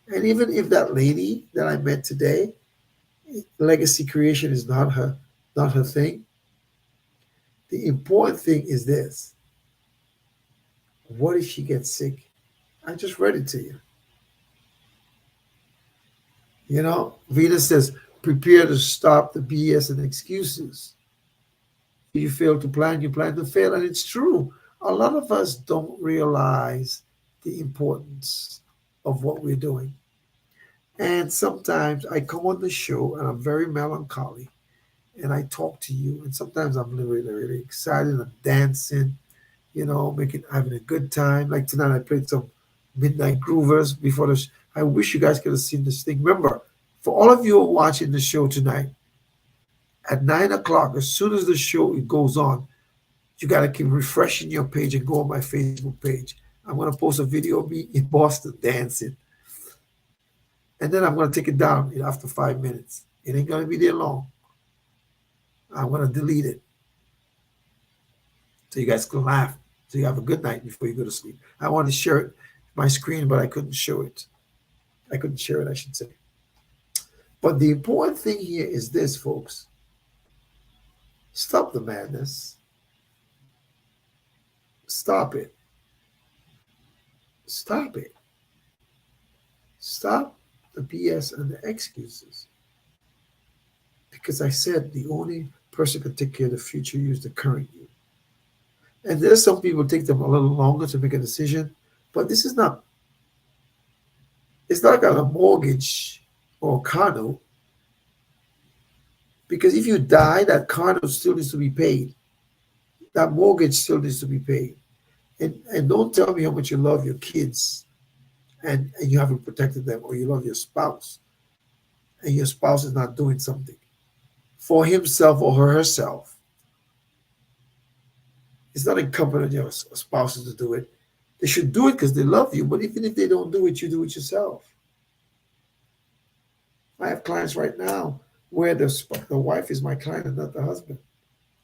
And even if that lady that I met today, legacy creation is not her thing, the important thing is this. What if she gets sick? I just read it to you. You know, Venus says, prepare to stop the BS and excuses. If you fail to plan, you plan to fail. And it's true. A lot of us don't realize the importance of what we're doing. And sometimes I come on the show and I'm very melancholy and I talk to you. And sometimes I'm really, really excited. I'm dancing, making having a good time. Like tonight, I played some midnight groovers before the. I wish you guys could have seen this thing. Remember, for all of you who are watching the show tonight, at 9 o'clock, as soon as the show it goes on, you gotta keep refreshing your page and go on my Facebook page. I'm gonna post a video of me in Boston dancing, and then I'm gonna take it down after 5 minutes. It ain't gonna be there long. I'm gonna delete it so you guys can laugh. So you have a good night before you go to sleep. I want to share it my screen, but I couldn't show it. I couldn't share it, I should say. But the important thing here is this, folks. Stop the madness. Stop it. Stop it. Stop the BS and the excuses. Because I said the only person can take care of the future you is the current you. And there's some people take them a little longer to make a decision, but this is not, it's not like a mortgage. or a car note, because if you die, that car note still needs to be paid. That mortgage still needs to be paid. And don't tell me how much you love your kids and you haven't protected them, or you love your spouse and your spouse is not doing something for himself or herself. It's not incumbent on your spouses to do it. They should do it because they love you, but even if they don't do it, you do it yourself. I have clients right now where the wife is my client and not the husband,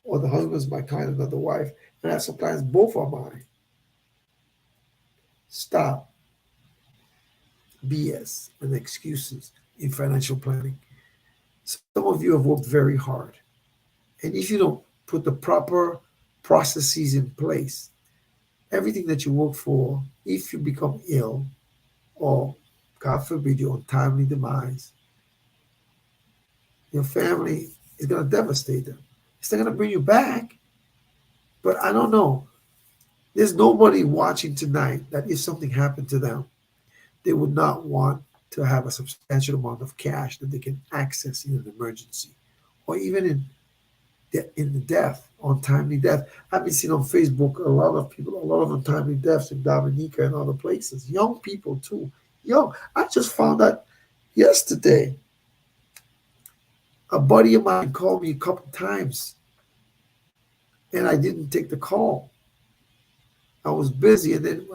or the husband is my client and not the wife. And I have some clients both are mine. Stop BS and excuses in financial planning. Some of you have worked very hard, and if you don't put the proper processes in place, everything that you work for, if you become ill or, God forbid, your untimely demise, your family is going to devastate them. It's not going to bring you back, but I don't know. There's nobody watching tonight that if something happened to them, they would not want to have a substantial amount of cash that they can access in an emergency, or even in the death, untimely death. I've been seeing on Facebook a lot of people, a lot of untimely deaths in Dominica and other places. Young people too. Young. I just found out yesterday. A buddy of mine called me a couple times, and I didn't take the call. I was busy, and then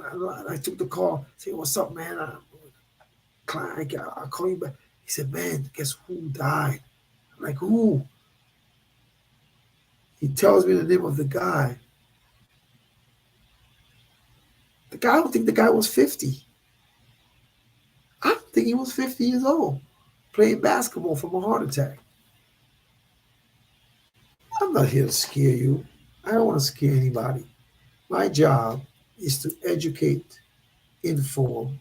I took the call. Say, "What's up, man? Client, I'll call you back." He said, "Man, guess who died?" I'm like, "Who?" He tells me the name of the guy. The guy, I don't think the guy was 50. I don't think he was 50 years old, playing basketball from a heart attack. I'm not here to scare you. I don't want to scare anybody. My job is to educate, inform,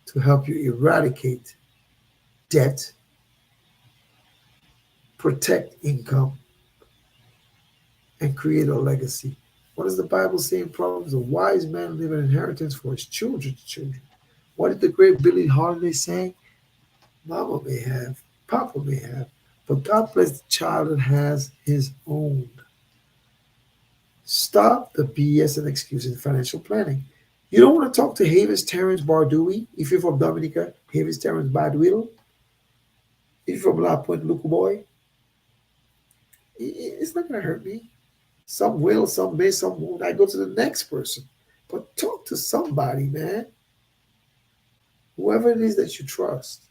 to help you eradicate debt, protect income, and create a legacy. What does the Bible say in Proverbs? A wise man leave an inheritance for his children's children. What did the great Billie Holiday say? Mama may have, Papa may have, but God bless the child that has his own. Stop the BS and excuses in financial planning. You don't want to talk to Havis Terrence Bardui if you're from Dominica, Havis Terrence Badwill. If you're from La Pointe Lukuboy, it's not going to hurt me. Some will, some may, some won't. I go to the next person. But talk to somebody, man. Whoever it is that you trust.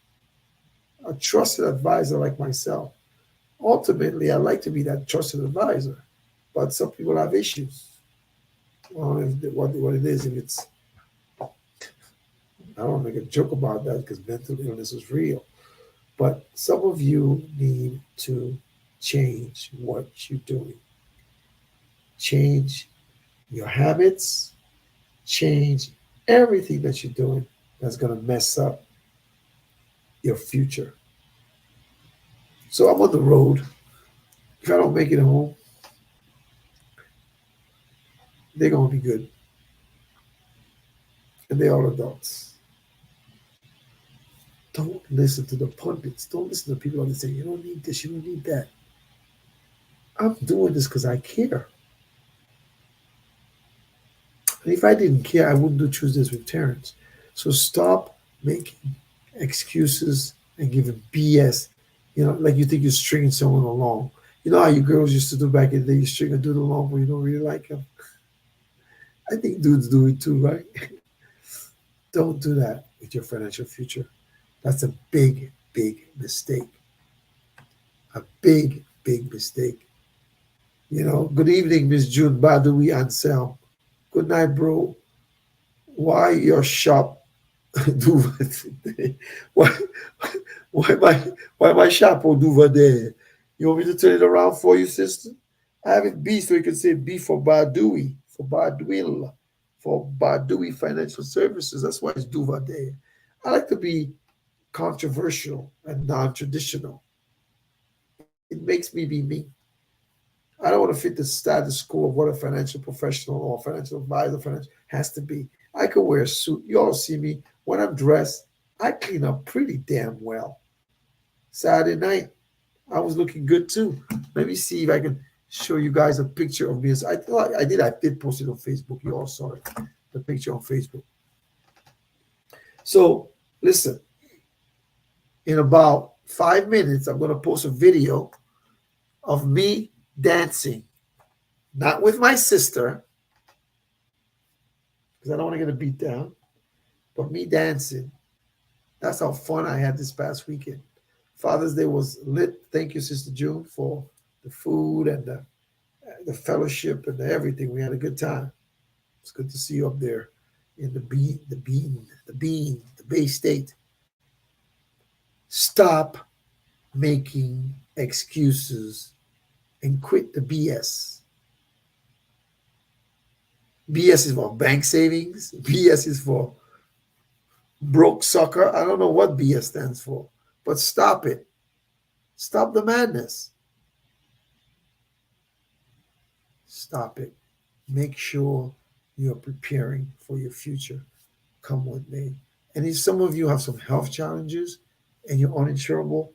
A trusted advisor like myself. Ultimately, I like to be that trusted advisor. But some people have issues. I don't know if what it is. If it's, I don't want to make a joke about that because mental illness is real. But some of you need to change what you're doing. Change your habits, change everything that you're doing that's going to mess up your future. So I'm on the road. If I don't make it home, they're going to be good. And they're all adults. Don't listen to the pundits. Don't listen to people that say, you don't need this, you don't need that. I'm doing this because I care. And if I didn't care, I wouldn't do Tuesdays with Terrence. So stop making excuses and giving BS. Like you think you're stringing someone along. You know how you girls used to do back in the day, you string a dude along when you don't really like him. I think dudes do it too, right? Don't do that with your financial future. That's a big, big mistake. A big, big mistake. Good evening, Miss June Badoui Ansel. Good night, bro. Why your shop do why why my shop will do there? You want me to turn it around for you, sister? I have it B so you can say B for Badoui, for Badwil, for Badoui Financial Services. That's why it's Duva there. I like to be controversial and non-traditional. It makes me be me. I don't want to fit the status quo of what a financial professional or financial advisor has to be. I could wear a suit. You all see me when I'm dressed. I clean up pretty damn well. Saturday night, I was looking good too. Let me see if I can show you guys a picture of me. I thought I did. I did post it on Facebook. You all saw it, the picture on Facebook. So listen, in about 5 minutes, I'm going to post a video of me dancing, not with my sister, because I don't want to get a beat down, but me dancing. That's how fun I had this past weekend. Father's Day was lit. Thank you, Sister June, for the food and the fellowship and the everything. We had a good time. It's good to see you up there in the Bay State. Stop making excuses and quit the BS. BS is for bank savings. BS is for broke sucker. I don't know what BS stands for, but stop it. Stop the madness. Stop it. Make sure you're preparing for your future. Come with me. And if some of you have some health challenges and you're uninsurable,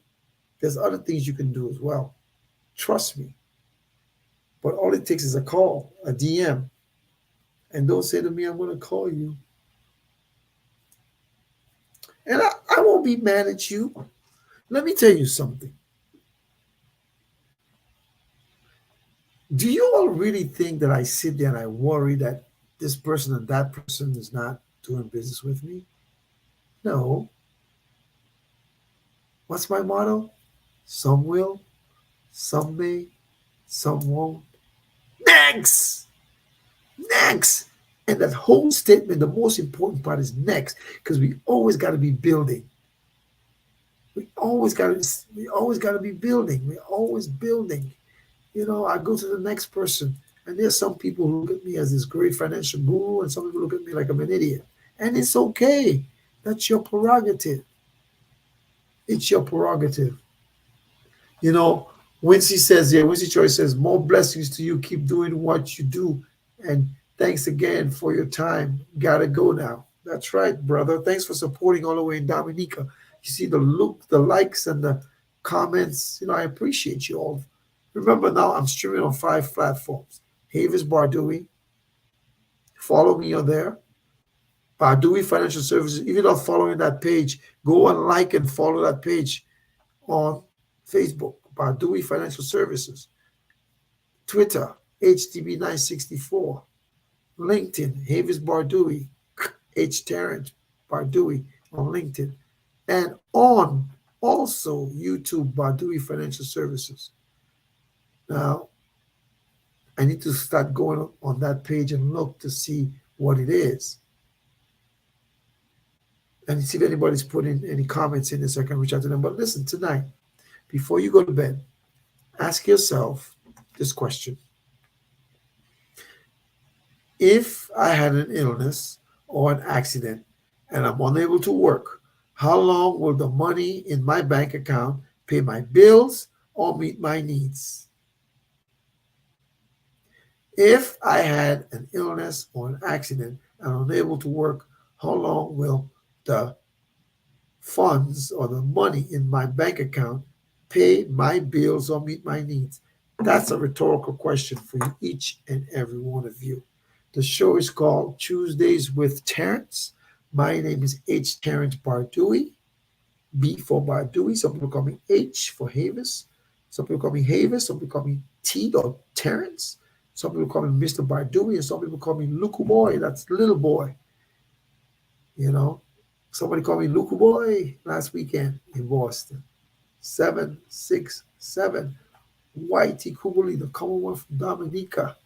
there's other things you can do as well. Trust me. But all it takes is a call, a DM. And don't say to me, I'm going to call you. And I won't be mad at you. Let me tell you something. Do you all really think that I sit there and I worry that this person and that person is not doing business with me? No. What's my motto? Some will, some may, some won't. Next! Next! And that whole statement, the most important part is next, because we always got to be building. We always got to be building. We're always building. You know, I go to the next person, and there's some people who look at me as this great financial guru, and some people look at me like I'm an idiot. And it's okay. That's your prerogative. It's your prerogative. You know, Wincy Choice says, more blessings to you. Keep doing what you do. And thanks again for your time. Gotta go now. That's right, brother. Thanks for supporting all the way in Dominica. You see the look, the likes, and the comments. You know, I appreciate you all. Remember now, I'm streaming on 5 platforms. Havis Bardui. Follow me on there. Bardui Financial Services. If you're not following that page, go and like and follow that page on Facebook. Bardui Financial Services. Twitter, HTB964. LinkedIn, Havis Bardui. H. Terrence Bardui on LinkedIn. And on also YouTube, Bardui Financial Services. Now, I need to start going on that page and look to see what it is. And see if anybody's putting any comments in this, so I can reach out to them. But listen, tonight, before you go to bed, ask yourself this question. If I had an illness or an accident and I'm unable to work, how long will the money in my bank account pay my bills or meet my needs? If I had an illness or an accident and I'm unable to work, how long will the funds or the money in my bank account pay my bills or meet my needs? That's a rhetorical question for you, each and every one of you. The show is called Tuesdays with Terrence. My name is H. Terrence Bardui, B for Bardui. Some people call me H for Havis. Some people call me Havis. Some people call me T or Terrence. Some people call me Mr. Bardui, and some people call me Luku Boy. That's little boy. You know, somebody called me Luku Boy last weekend in Boston. 767. Whitey Kubuli, the Commonwealth from Dominica.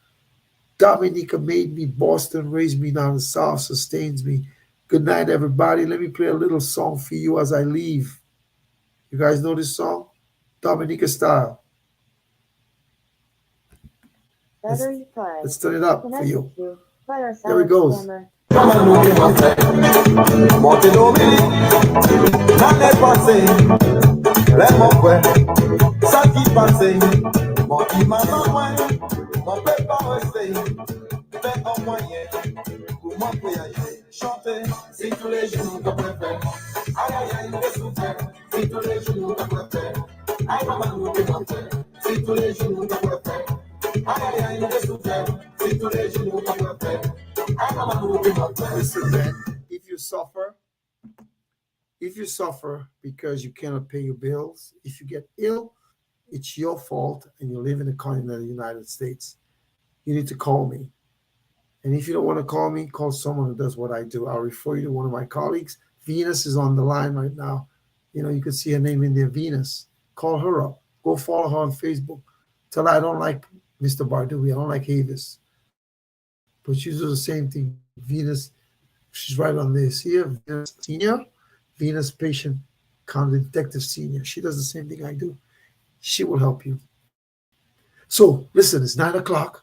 Dominica made me. Boston raised me. Now the South sustains me. Good night, everybody. Let me play a little song for you as I leave. You guys know this song? Dominica style. Let's turn it up for you. Here it goes. Chanter, c'est tous les jours qu'on préfère. Ay, ay, ay, de super, si tú le joues ta préfère. Ay, maman, nous t'es menteur, si tú le joues ta préfère. Ay, ay, ay, de super, si tú le joues ta préfère. Ay, maman, nous t'es menteur. Listen, man, if you suffer because you cannot pay your bills, if you get ill, it's your fault and you live in the continental United States. You need to call me. And if you don't want to call me, call someone who does what I do. I'll refer you to one of my colleagues. Venus is on the line right now. You can see her name in there, Venus. Call her up. Go follow her on Facebook. Tell her I don't like Mr. Bardui. I don't like Avis. But she does the same thing. Venus, she's right on this. Here, Venus Senior, Venus Patient County Detective Senior. She does the same thing I do. She will help you. So listen, it's 9 o'clock.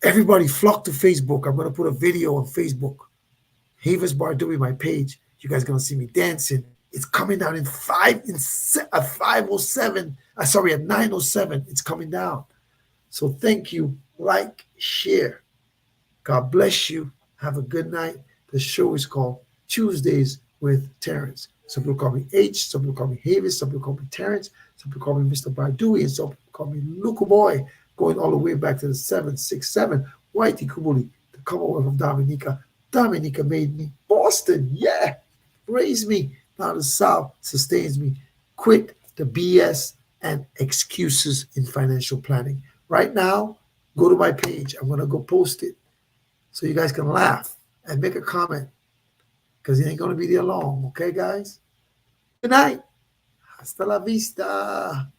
Everybody flock to Facebook. I'm gonna put a video on Facebook. Havis Bardui, my page. You guys gonna see me dancing. It's coming down in 5:07. Sorry, at 9:07. It's coming down. So thank you. Like, share. God bless you. Have a good night. The show is called Tuesdays with Terrence. Some people call me H, some people call me Havis, some people call me Terrence, some people call me Mr. Bardui, and some people call me Luca Boy, going all the way back to the 767. Whitey Kubuli, the Commonwealth of Dominica. Dominica made me. Boston, yeah, raised me. Now the South sustains me. Quit the BS and excuses in financial planning. Right now, go to my page. I'm going to go post it so you guys can laugh and make a comment because it ain't going to be there long. Okay, guys? Good night. Hasta la vista.